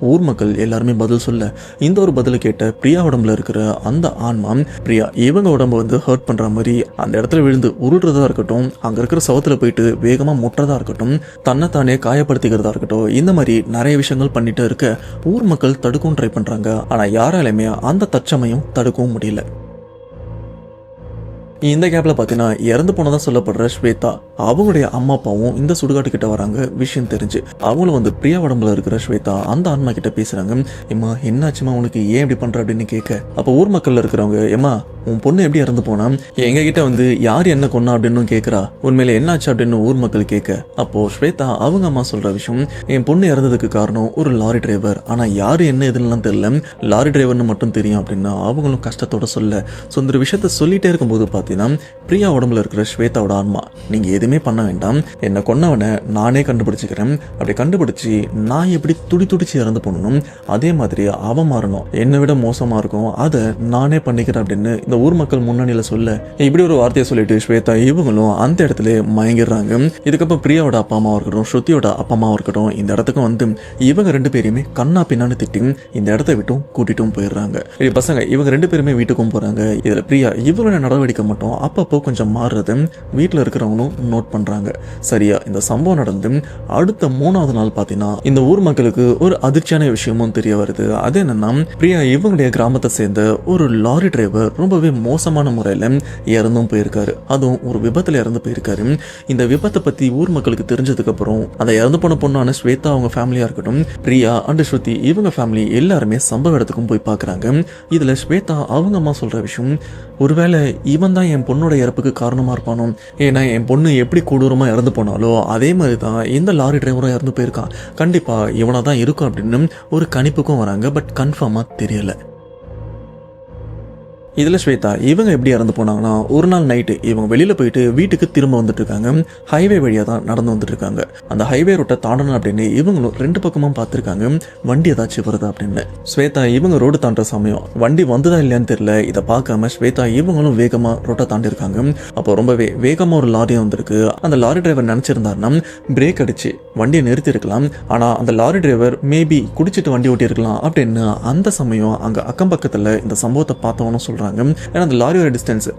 A: ஊர் மக்கள் எல்லாருமே பதில் சொல்ல, இந்த ஒரு பதில் கேட்ட பிரியா உடம்புல இருக்கிற அந்த ஆன்மா பிரியா இவங்க உடம்பு வந்து ஹர்ட் பண்ணுற மாதிரி அந்த இடத்துல விழுந்து உருடுறதா இருக்கட்டும், அங்கே இருக்கிற சவத்தில் போயிட்டு வேகமாக முட்டுறதா இருக்கட்டும், தன்னைத்தானே காயப்படுத்திக்கிறதா இருக்கட்டும், இந்த மாதிரி நிறைய விஷயங்கள் பண்ணிட்டு இருக்க ஊர் மக்கள் தடுக்கவும் ட்ரை பண்ணுறாங்க. ஆனால் யாராலுமே அந்த தற்சமயம் தடுக்கவும் முடியல. இந்த கேப்பில் பார்த்தீங்கன்னா இறந்து போனதான் சொல்லப்படுற ஸ்வேதா அவங்களுடைய அம்மா அப்பாவும் இந்த சுடுகாட்டு கிட்ட வராங்க. விஷயம் தெரிஞ்சு அவங்களும் வந்து பிரியா உடம்புல இருக்கிற ஸ்வேதா அந்த ஆன்மா கிட்ட பேசுறாங்க. ஏம்மா என்னாச்சுமா உனக்கு, ஏன் இப்படி பண்ற அப்படின்னு கேட்க, அப்போ ஊர் மக்கள்ல இருக்கிறவங்க, ஏம்மா உன் பொண்ணு எப்படி இறந்து போனா, எங்க கிட்ட வந்து யார் என்ன கொன்னா அப்படின்னு கேட்கறா, உண்மையில என்னாச்சு அப்படின்னு ஊர் மக்கள் கேட்க, அப்போ ஸ்வேதா அவங்க அம்மா சொல்ற விஷயம், என் பொண்ணு இறந்ததுக்கு காரணம் ஒரு லாரி டிரைவர், ஆனா யாரு என்ன எதுலாம் தெரியல, லாரி டிரைவர்னு மட்டும் தெரியும் அப்படின்னு அவங்களும் கஷ்டத்தோட சொல்ல. ஸோ இந்த விஷயத்த சொல்லிட்டே இருக்கும்போது பார்த்தீங்கன்னா பிரியா உடம்புல இருக்கிற ஸ்வேதாவோட ஆன்மா, நீங்க எதுவுமே பண்ண வேண்டாம், என்னை கொன்னவனை நானே கண்டுபிடிச்சிக்கிறேன், அப்படி கண்டுபிடிச்சி நான் எப்படி துடிச்சு இறந்து போடணும் அதே மாதிரி அவன் மாறணும், என்னை விட மோசமா இருக்கும், அதை நானே பண்ணிக்கிறேன் அப்படின்னு இந்த ஊர் மக்கள் முன்னணியில சொல்ல, இப்படி ஒரு வார்த்தையை சொல்லிட்டு ஸ்வேதா இவங்களும் அந்த இடத்துல மயங்கிடுறாங்க. இதுக்கப்புறம் பிரியாவோட அப்பா அம்மாவா இருக்கட்டும், ஸ்ருதியோட அப்பா அம்மாவா இருக்கட்டும், இந்த இடத்துக்கும் வந்து இவங்க ரெண்டு பேருமே கண்ணா பின்னான்னு திட்டி இந்த இடத்த விட்டும் கூட்டிட்டும் போயிடுறாங்க. பசங்க இவங்க ரெண்டு பேருமே வீட்டுக்கும் போறாங்க. இதுல பிரியா இவங்களோட நடவடிக்கை மட்டும் அப்பப்போ கொஞ்சம் மாறுறது வீட்டில் இருக்கிறவங்களும் நோட் பண்றாங்க. சரியா இந்த சம்பவம் நடந்து அடுத்த 3வது நாள் பார்த்தீங்கன்னா இந்த ஊர் மக்களுக்கு ஒரு அதிர்ச்சியான விஷயமும் தெரிய வருது. அது என்னன்னா, பிரியா இவங்களுடைய கிராமத்தை சேர்ந்த ஒரு லாரி டிரைவர் ரொம்பவே மோசமான முறையில் இறந்தும் போயிருக்காரு. அதுவும் ஒரு விபத்தில் இறந்து போயிருக்காரு. இந்த விபத்தை பத்தி ஊர் மக்களுக்கு தெரிஞ்சதுக்கு அப்புறம் அந்த இறந்து போன பொண்ணான ஸ்வேதா அவங்க ஃபேமிலியா இருக்கட்டும், பிரியா அண்ட் ஸ்ருதி இவங்க ஃபேமிலி எல்லாருமே சம்பவ இடத்துக்கும் போய் பார்க்குறாங்க. இதுல ஸ்வேதா அவங்க அம்மா சொல்ற விஷயம், ஒருவேளை இவன் தான் என் பொண்ணோட இறப்புக்கு காரணமா இருப்பானோ, ஏன்னா என் பொண்ணு எப்படி கொடூரமா இறந்து போனாலோ அதே மாதிரி தான் இந்த லாரி டிரைவரும் இறந்து போயிருக்கான், கண்டிப்பா இவனா தான் இருக்கும் அப்படின்னு ஒரு கணிப்புக்கும் வராங்க. பட் கன்ஃபார்மா தெரியல. இதில் ஸ்வேதா இவங்க எப்படி இறந்து போனாங்கன்னா, ஒரு நாள் நைட்டு இவங்க வெளியில் போயிட்டு வீட்டுக்கு திரும்ப வந்துட்டு இருக்காங்க. ஹைவே வழியாக தான் நடந்து வந்துட்டு இருக்காங்க. அந்த ஹைவே ரோட்டை தாண்டணும் அப்படின்னு இவங்களும் ரெண்டு பக்கமும் பார்த்துருக்காங்க, வண்டி ஏதாச்சும் வருதா அப்படின்னு. ஸ்வேதா இவங்க ரோடு தாண்டுற சமயம் வண்டி வந்துதா இல்லையான்னு தெரியல, இதை பார்க்காம ஸ்வேதா இவங்களும் வேகமாக ரோட்டை தாண்டிருக்காங்க. அப்போ ரொம்பவே வேகமாக ஒரு லாரியும் வந்திருக்கு. அந்த லாரி டிரைவர் நினச்சிருந்தாருன்னா பிரேக் அடிச்சு வண்டியை நிறுத்தி இருக்கலாம், ஆனால் அந்த லாரி டிரைவர் மேபி குடிச்சிட்டு வண்டி ஓட்டி இருக்கலாம் அப்படின்னு அந்த சமயம் அங்கே அக்கம் பக்கத்தில் இந்த சம்பவத்தை பார்த்தவனும் சொல்கிறாங்க. ஏன்னா அந்த லாரியோட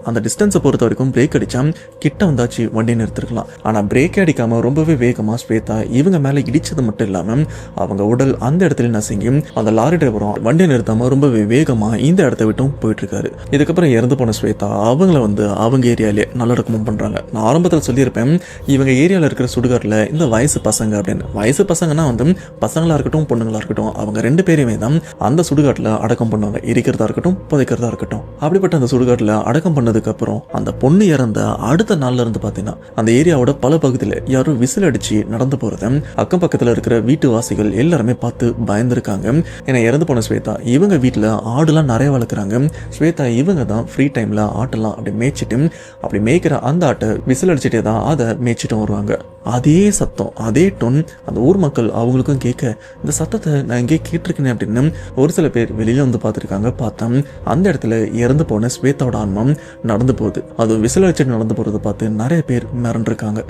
A: அந்த டிஸ்டன்ஸை பொறுத்த வரைக்கும் பிரேக் அடிச்சா கிட்ட வந்தாச்சு வண்டியை நிறுத்திருக்கலாம். ஆனால் பிரேக்கே அடிக்காம ரொம்பவே வேகமாக ஸ்வேதா இவங்க மேலே இடிச்சது மட்டும் இல்லாமல் அவங்க உடல் அந்த இடத்துல நசுங்கி அந்த லாரி டிரைவரும் வண்டியை நிறுத்தாம ரொம்பவே வேகமாக இந்த இடத்த விட்டும் போயிட்டு இருக்காரு. இதுக்கப்புறம் இறந்து போன ஸ்வேதா அவங்கள வந்து அவங்க ஏரியாலே நல்லடக்கமும் பண்றாங்க. நான் ஆரம்பத்தில் சொல்லியிருப்பேன், இவங்க ஏரியாவில் இருக்கிற சுடுகாட்டில் இந்த வயசு பசங்க அப்படின்னு, வயசு பசங்கன்னா வந்து பசங்களா இருக்கட்டும் பொண்ணுங்களா இருக்கட்டும் அவங்க ரெண்டு பேருமே தான் அந்த சுடுகாட்டில் அடக்கம் பண்ணுவாங்க, இருக்கிறதா இருக்கட்டும் புதைக்கிறதா இருக்கட்டும். அப்படிப்பட்ட அந்த சுடுகாட்டில் அடக்கம் பண்ணதுக்கு அப்புறம் அந்த பொண்ணு இறந்த அடுத்த நாள்ல இருந்து பார்த்தீங்கன்னா அந்த ஏரியாவோட பல பகுதியில் யாரும் விசில் அடிச்சு நடந்து போறத அக்கம் பக்கத்தில் இருக்கிற வீட்டு வாசிகள் எல்லாருமே பார்த்து பயந்துருக்காங்க. ஏன்னா இறந்து போன ஸ்வேதா இவங்க வீட்டில் ஆடுலாம் நிறைய வளர்க்குறாங்க. ஸ்வேதா இவங்க தான் ஃப்ரீ டைம்ல ஆட்டெல்லாம் அப்படி மேய்ச்சிட்டு அப்படி மேய்க்கிற அந்த ஆட்டை விசில் அடிச்சுட்டே தான் அதை மேய்ச்சிட்டும் வருவாங்க. அதே சத்தம் அதே டோன் அந்த ஊர் மக்கள் அவங்களுக்கும் கேட்க இந்த சத்தத்தை நான் எங்கேயே கேட்டிருக்கேன் அப்படின்னு ஒரு சில பேர் வெளியில வந்து பார்த்துருக்காங்க. பார்த்தா அந்த இடத்துல இறந்து போன ஸ்வேதாவோட ஆன்மம் நடந்து போகுது. அது விசில் அடிச்சுட்டு நடந்து போறதை பார்த்து நிறைய பேர் மிரண்டிருக்காங்க.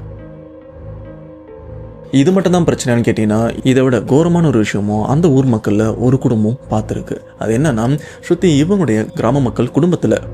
A: இது மட்டும் தான் பிரச்சனைன்னு கேட்டீங்கன்னா இதை விட கோரமான ஒரு விஷயமும் அந்த ஊர் மக்கள்ல ஒரு குடும்பம் பார்த்துருக்கு. அது என்னன்னா ஸ்ருதி இவங்களுடைய கிராம மக்கள்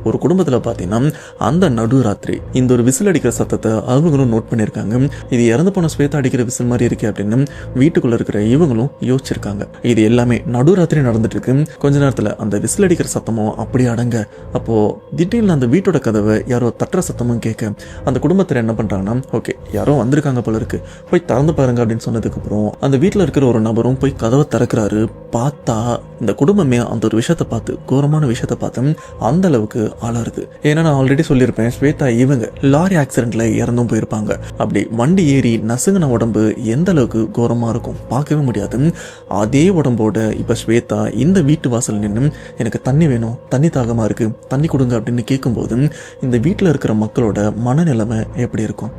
A: ஒரு குடும்பத்துல பார்த்தீங்கன்னா அந்த நடுராத்திரி இந்த ஒரு விசில் அடிக்கிற சத்தத்தை அவங்களும் நோட் பண்ணியிருக்காங்க. இது இறந்து போன ஸ்வேதா அடிக்கிற விசில் மாதிரி இருக்கு அப்படின்னு வீட்டுக்குள்ள இருக்கிற இவங்களும் யோசிச்சிருக்காங்க. இது எல்லாமே நடுராத்திரி நடந்துட்டு இருக்கு. கொஞ்ச நேரத்துல அந்த விசில் அடிக்கிற சத்தமும் அப்படி அடங்க அப்போ திடீர்னு அந்த வீட்டோட கதவை யாரோ தட்டுற சத்தமும் கேட்க அந்த குடும்பத்தில் என்ன பண்றாங்கன்னா ஓகே யாரோ வந்திருக்காங்க போல இருக்கு போய் திறந்து பாருங்க அப்படின்னு சொன்னதுக்கு அப்புறம் அந்த வீட்டில் இருக்கிற ஒரு நபரும் போய் கதவை திறக்கிறாரு. பார்த்தா இந்த குடும்பமே அந்த ஒரு விஷயத்தை பார்த்து கோரமான விஷயத்தை பார்த்து அந்த அளவுக்கு அலறுது. ஏன்னா நான் ஆல்ரெடி சொல்லியிருப்பேன் ஸ்வேதா இவங்க லாரி ஆக்சிடென்ட்ல இறந்தும் போயிருப்பாங்க. அப்படி வண்டி ஏறி நசுங்கின உடம்பு எந்த அளவுக்கு கோரமா இருக்கும் பார்க்கவே முடியாது. அதே உடம்போட இப்ப ஸ்வேதா இந்த வீட்டு வாசல் நின்று எனக்கு தண்ணி வேணும் தண்ணி தாகமா இருக்கு தண்ணி கொடுங்க அப்படின்னு கேட்கும்போது இந்த வீட்டில் இருக்கிற மக்களோட மனநிலைமை எப்படி இருக்கும்?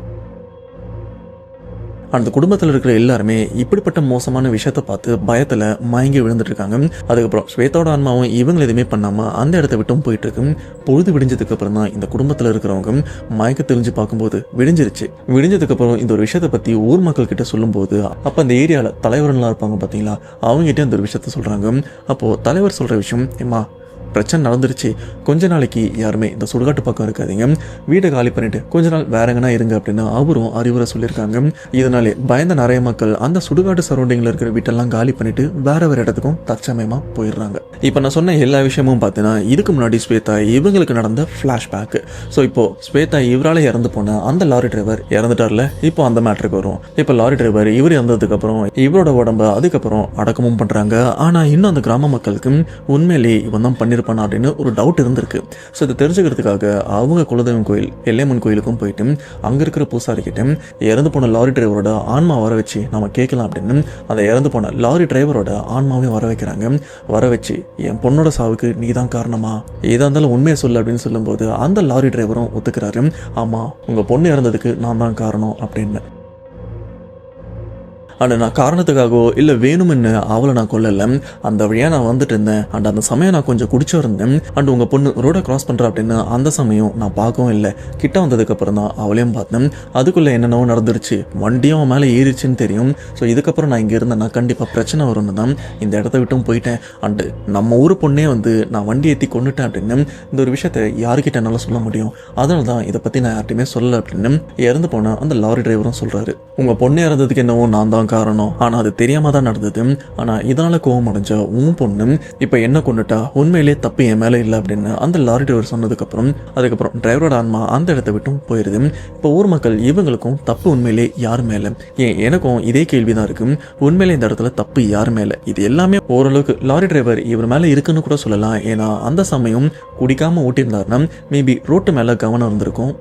A: அந்த குடும்பத்தில் இருக்கிற எல்லாருமே இப்படிப்பட்ட மோசமான விஷயத்தை பார்த்து பயத்தில் மயங்கி விழுந்துட்டு இருக்காங்க. அதுக்கப்புறம் ஸ்வேதாவோட ஆன்மாவும் இவங்களை எதுவுமே பண்ணாமல் அந்த இடத்த விட்டும் போயிட்டு இருக்கு. பொழுது விடிஞ்சதுக்கு அப்புறம் தான் இந்த குடும்பத்தில் இருக்கிறவங்க மயக்க தெரிஞ்சு பார்க்கும்போது விடிஞ்சதுக்கு அப்புறம் இந்த ஒரு விஷயத்தை பற்றி ஊர் மக்கள் கிட்ட சொல்லும்போது அப்போ அந்த ஏரியாவில் தலைவர்கள்லாம் இருப்பாங்க பார்த்தீங்களா அவங்ககிட்ட அந்த ஒரு விஷயத்த சொல்கிறாங்க. அப்போது தலைவர் சொல்கிற விஷயம் ஏமா பிரச்சனை நடந்துருச்சு கொஞ்ச நாளைக்கு யாருமே இந்த சுடுகாட்டு பக்கம் இருக்காதீங்க வீட்டை காலி பண்ணிட்டு கொஞ்ச நாள் வேற எங்கன்னா இருங்க அப்படின்னு அவரும் அறிவுரை சொல்லியிருக்காங்க. இதனாலே பயந்த நிறைய மக்கள் அந்த சுடுகாட்டு சரௌண்டிங்ல இருக்கிற வீட்டெல்லாம் காலி பண்ணிட்டு வேற இடத்துக்கும் தற்சமயமா போயிடுறாங்க. இப்போ நான் சொன்ன எல்லா விஷயமும் பார்த்தீங்கன்னா இதுக்கு முன்னாடி ஸ்வேதா இவங்களுக்கு நடந்த ஃபிளாஷ்பேக். ஸோ இப்போ ஸ்வேதா இவரால் இறந்து போன அந்த லாரி டிரைவர் இறந்துட்டார்ல இப்போ அந்த மேட்ருக்கு வரும். இப்போ லாரி டிரைவர் இவர் இறந்ததுக்கு அப்புறம் இவரோட உடம்ப அதுக்கப்புறம் அடக்கமும் பண்றாங்க. ஆனா இன்னும் அந்த கிராம மக்களுக்கு உண்மையிலேயே இவன் தான் பண்ணிருப்பான் அப்படின்னு ஒரு டவுட் இருந்திருக்கு. ஸோ இதை தெரிஞ்சுக்கிறதுக்காக அவங்க குலதெய்வம் கோயில் எல்லையம்மன் கோயிலுக்கும் போயிட்டு அங்க இருக்கிற பூசாரி கிட்ட இறந்து போன லாரி டிரைவரோட ஆன்மா வர வச்சு நம்ம கேட்கலாம் அப்படின்னு அந்த இறந்து போன லாரி டிரைவரோட ஆன்மாவையும் வர வைக்கிறாங்க. வர வச்சு என் பொண்ணோட சாவுக்கு நீ தான் காரணமா ஏதா இருந்தாலும் உண்மையை சொல்லு அப்படின்னு சொல்லும்போது அந்த லாரி டிரைவரும் ஒத்துக்கிறாரு. ஆமா உங்க பொண்ணு இறந்ததுக்கு நான் தான் காரணம் அப்படின்னு. அண்ட் நான் காரணத்துக்காகவோ இல்லை வேணும்னு அவளை நான் கொல்லலை. அந்த வழியாக நான் வந்துட்டு இருந்தேன். அண்ட் அந்த சமயம் நான் கொஞ்சம் குடிச்சு இருந்தேன். அண்ட் உங்கள் பொண்ணு ரோடை கிராஸ் பண்ணுறா அப்படின்னு அந்த சமயம் நான் பார்க்கவும் இல்லை. கிட்ட வந்ததுக்கப்புறம் தான் அவளையும் பார்த்தேன். அதுக்குள்ளே என்னென்னவோ நடந்துருச்சு. வண்டியும் அவன் மேலே ஏறிச்சுன்னு தெரியும். ஸோ இதுக்கப்புறம் நான் இங்கே இருந்தேன்னா கண்டிப்பாக பிரச்சனை வரும்னு தான் இந்த இடத்த விட்டும் போயிட்டேன். அண்டு நம்ம ஊர் பொண்ணே வந்து நான் வண்டி ஏற்றி கொண்டுட்டேன் அப்படின்னு இந்த ஒரு விஷயத்தை யாருக்கிட்ட என்னால் சொல்ல முடியும். அதனால தான் இதை பற்றி நான் யார்ட்டையுமே சொல்லலை அப்படின்னு இறந்து போன அந்த லாரி டிரைவரும் சொல்கிறாரு. உங்கள் பொண்ணு இறந்ததுக்கு என்னவோ நான் தான் காரணம். ஆனா அது தெரியாம தான் நடந்தது. ஆனா இதனால கோவம் அடைஞ்ச உன் பொண்ணு இப்ப என்ன கொண்டுட்டா உண்மையிலே தப்பு என் மேல இல்லை அப்படின்னு அந்த லாரி டிரைவர் சொன்னதுக்கு அதுக்கப்புறம் டிரைவரோட ஆன்மா அந்த இடத்த விட்டும் போயிருது. இப்போ ஊர் மக்கள் இவங்களுக்கும் தப்பு உண்மையிலே யார் மேல எனக்கும் இதே கேள்விதான் இருக்கு. உண்மையிலே இந்த இடத்துல தப்பு யார் மேல? இது எல்லாமே ஓரளவுக்கு லாரி டிரைவர் இவர் மேல இருக்குன்னு கூட சொல்லலாம். ஏன்னா அந்த சமயம் குடிக்காம ஓட்டியிருந்தாருன்னா மேபி ரோட்டு மேல கவனம் இருந்திருக்கும்.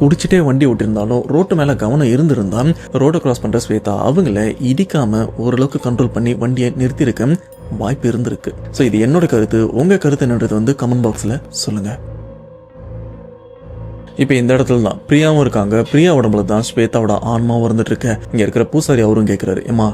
A: குடிச்சிட்டே வண்டி ஓட்டியிருந்தாலும் ரோட்டு மேல கவனம் இருந்திருந்தா ரோட்டை கிராஸ் பண்ற ஸ்வேதா அவங்கள இடிக்காம ஓரளவுக்கு கண்ட்ரோல் பண்ணி வண்டியை நிறுத்திருக்க வாய்ப்பு இருந்திருக்கு. ஸோ இது என்னோட கருத்து. உங்க கருத்து என்னன்றது வந்து கமெண்ட் பாக்ஸ்ல சொல்லுங்க. இப்போ இந்த இடத்துல தான் பிரியாவும் இருக்காங்க. பிரியா உடம்புல தான் ஸ்வேதாவோட ஆன்மாவும் இருந்துட்டு இருக்க. இங்க இருக்கிற பூசாரி அவரும் கேட்கிறாரு, ஏமா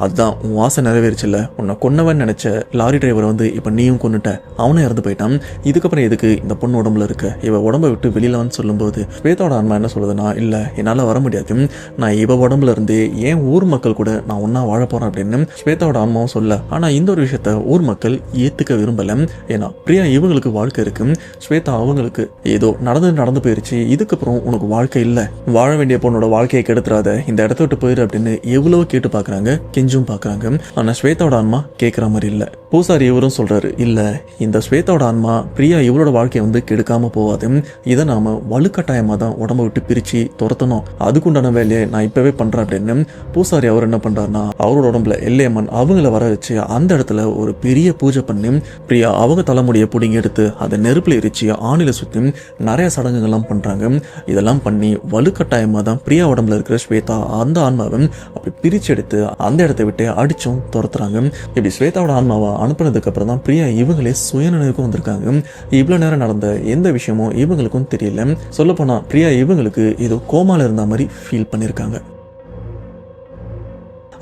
A: அதுதான் உன் ஆசை நிறைவேறிச்சில்ல, உன்னை கொன்னவன் நினைச்ச லாரி டிரைவர் வந்து இப்போ நீயும் கொண்டுட்ட, அவனும் இறந்து போயிட்டான். இதுக்கப்புறம் எதுக்கு இந்த பொண்ணு உடம்புல இருக்க, இவ உடம்பை விட்டு வெளியில வந்து சொல்லும்போது ஸ்வேதாவோட ஆன்மா என்ன சொல்லுதுன்னா, இல்லை என்னால் வர முடியாது, நான் இவ உடம்புல இருந்து ஏன் ஊர் மக்கள் கூட நான் ஒன்னா வாழ போறேன் அப்படின்னு ஸ்வேதாவோட ஆன்மாவும் சொல்ல. ஆனா இந்த ஒரு விஷயத்த ஊர் மக்கள் ஏத்துக்க விரும்பல. ஏன்னா பிரியா இவங்களுக்கு வாழ்க்கை இருக்கு, ஸ்வேதா அவங்களுக்கு ஏதோ நடந்து போயிருச்சு, இதுக்கப்புறம் உனக்கு வாழ்க்கை இல்லை, வாழ வேண்டிய பொண்ணோட வாழ்க்கையை கெடுத்துறாத, இந்த இடத்த விட்டு போயிரு அப்படின்னு எவ்வளவு கேட்டு பாக்குறாங்க, கெஞ்சும் பார்க்குறாங்க. ஆனால் ஸ்வேதாவோட ஆன்மா கேட்குற மாதிரி இல்லை. பூசாரி இவரும் சொல்கிறாரு, இல்லை இந்த ஸ்வேதாவோட ஆன்மா பிரியா இவரோட வாழ்க்கையை வந்து கெடுக்காமல் போகாது. இதை நாம் வலுக்கட்டாயமாக தான் உடம்ப விட்டு பிரித்து துரத்தணும். அதுக்குண்டான வேலையை நான் இப்போவே பண்ணுறேன் அப்படின்னு பூசாரி அவர் என்ன பண்ணுறாருன்னா, அவரோட உடம்புல எல்லையம்மன் அவங்கள வர வச்சு அந்த இடத்துல ஒரு பெரிய பூஜை பண்ணி பிரியா அவங்க தலைமுடியை பிடிங்கி எடுத்து அதை நெருப்பில் எரிச்சு ஆணில சுற்றி நிறைய சடங்குகள்லாம் பண்ணுறாங்க. இதெல்லாம் பண்ணி வலுக்கட்டாயமாக தான் பிரியா உடம்புல இருக்கிற ஸ்வேதா அந்த ஆன்மாவை அப்படி பிரித்து எடுத்து அந்த இடத்த விட்டு அடிச்சும் துரத்துறாங்க. இப்படி ஸ்வேதாவோட ஆன்மாவை அனுப்புனதுக்கு அப்புறம் தான் பிரியா இவங்களே சுயநினைவுக்கும் வந்திருக்காங்க. இவ்வளோ நேரம் நடந்த எந்த விஷயமும் இவங்களுக்கும் தெரியல. சொல்லப்போனால் பிரியா இவங்களுக்கு ஏதோ கோமால இருந்த மாதிரி ஃபீல் பண்ணியிருக்காங்க.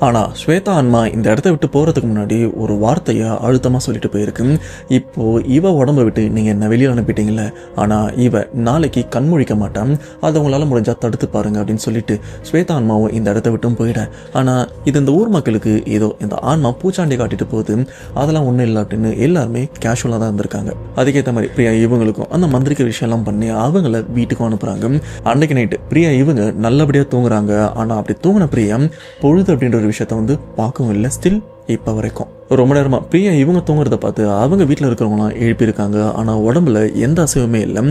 A: ஆனால் ஸ்வேதா ஆன்மா இந்த இடத்த விட்டு போகிறதுக்கு முன்னாடி ஒரு வார்த்தையை அழுத்தமாக சொல்லிட்டு போயிருக்கு. இப்போது இவ உடம்பை விட்டு நீங்கள் என்ன வெளியில் அனுப்பிட்டீங்களே, ஆனால் இவ நாளைக்கு கண்முழிக்க மாட்டான், அதை உங்களால் முடிஞ்சால் தடுத்து பாருங்க அப்படின்னு சொல்லிட்டு ஸ்வேதா ஆன்மாவும் இந்த இடத்த விட்டும் போயிட. ஆனால் இது இந்த ஊர் மக்களுக்கு ஏதோ இந்த ஆன்மா பூச்சாண்டி காட்டிட்டு போகுது, அதெல்லாம் ஒன்றும் இல்லை அப்படின்னு எல்லாருமே கேஷுவலாக தான் இருந்திருக்காங்க. அதுக்கேற்ற மாதிரி பிரியா இவங்களுக்கும் அந்த மந்திரிக்க விஷயம்லாம் பண்ணி அவங்கள வீட்டுக்கும் அனுப்புகிறாங்க. அன்றைக்கு நைட்டு பிரியா இவங்க நல்லபடியாக தூங்குறாங்க. ஆனால் அப்படி தூங்கின பிரியா பொழுது அப்படின்ற ஒரு விஷயத்த வந்து பார்க்கவும் இல்லை ஸ்டில் இப்போ வரைக்கும். ரொம்ப நேரமாக பிரியா இவங்க தூங்குறத பார்த்து அவங்க வீட்டில் இருக்கிறவங்களாம் எழுப்பியிருக்காங்க. ஆனால் உடம்புல எந்த அசைவுமே இல்லை.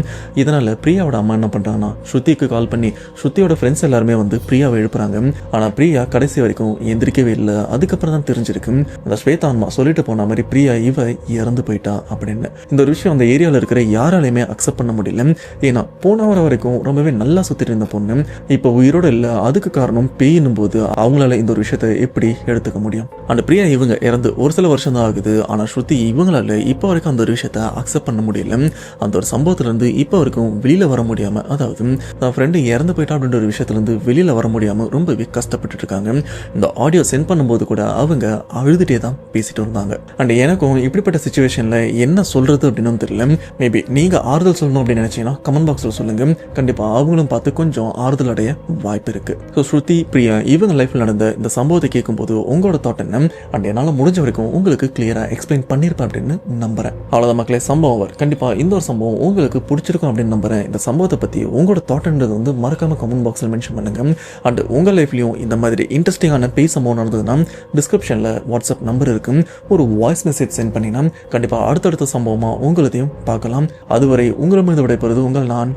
A: இதனால் பிரியாவோட அம்மா என்ன பண்ணுறாங்கன்னா ஸ்ருதிக்கு கால் பண்ணி ஸ்ருதியோட ஃப்ரெண்ட்ஸ் எல்லாருமே வந்து பிரியாவை எழுப்புறாங்க. ஆனால் பிரியா கடைசி வரைக்கும் எந்திரிக்கவே இல்லை. அதுக்கப்புறம் தான் தெரிஞ்சிருக்கு அந்த ஸ்வேதா அம்மா சொல்லிட்டு போன மாதிரி பிரியா இவ இறந்து போயிட்டா அப்படின்னு. இந்த ஒரு விஷயம் அந்த ஏரியாவில் இருக்கிற யாராலையுமே அக்செப்ட் பண்ண முடியல. ஏன்னா போன வாரம் வரைக்கும் ரொம்பவே நல்லா சுற்றிட்டு இருந்த பொண்ணு இப்போ உயிரோடு இல்லை. அதுக்கு காரணம் பேயினும் போது அவங்களால இந்த ஒரு விஷயத்தை எப்படி எடுத்துக்க முடியும்? அந்த பிரியா இவங்க இறந்து ஒரு சில வருஷம் தான் ஆகுது. ஆனால் ஸ்ருதி இவங்களால இப்போ வரைக்கும் அந்த ஒரு விஷயத்தை அக்செப்ட் பண்ண முடியல. அந்த ஒரு சம்பவத்திலேருந்து இப்போ வரைக்கும் வெளியில் வர முடியாமல், அதாவது தான் ஃப்ரெண்டு இறந்து போயிட்டா அப்படின்ற ஒரு விஷயத்துலேருந்து வெளியில் வர முடியாமல் ரொம்பவே கஷ்டப்பட்டு இருக்காங்க. இந்த ஆடியோ சென்ட் பண்ணும்போது கூட அவங்க அழுதுகிட்டே தான் பேசிட்டு இருந்தாங்க. அண்ட் எனக்கும் இப்படிப்பட்ட சுச்சுவேஷனில் என்ன சொல்கிறது அப்படின்னு தெரியல. மேபி நீங்கள் ஆறுதல் சொல்லணும் அப்படின்னு நினச்சிங்கன்னா கமெண்ட் பாக்ஸில் சொல்லுங்கள். கண்டிப்பாக அவங்களும் பார்த்து கொஞ்சம் ஆறுதல் அடைய வாய்ப்பு இருக்குது. ஸோ ஸ்ருதி பிரியா இவங்க லைஃப்பில் நடந்த இந்த சம்பவத்தை கேட்கும்போது உங்களோட தாட் என்ன? அண்ட் என்னால் முடிஞ்ச வரைக்கும் உங்களுக்கு கிளியராக எக்ஸ்பிளைன் பண்ணியிருப்பேன் அப்படின்னு நம்புறேன். அவ்வளோதான் மக்களே, சம்பவம் கண்டிப்பாக இந்த ஒரு சம்பவம் உங்களுக்கு பிடிச்சிருக்கும் அப்படின்னு நம்புறேன். இந்த சம்பவத்தை பற்றி உங்களோட தாட்ன்றது வந்து மறக்காம கமெண்ட் பாக்ஸில் மென்ஷன் பண்ணுங்க. அண்ட் உங்கள் லைஃப்லையும் இந்த மாதிரி இன்ட்ரெஸ்டிங்கான பேய் சம்பவம் நடந்ததுன்னா டிஸ்கிரிப்ஷனில் வாட்ஸ்அப் நம்பர் இருக்கு, ஒரு வாய்ஸ் மெசேஜ் சென்ட் பண்ணினா கண்டிப்பாக அடுத்தடுத்த சம்பவமாக உங்களதையும் பார்க்கலாம். அதுவரை உங்களிடமிருந்து விடைபெறுவது உங்கள் நான்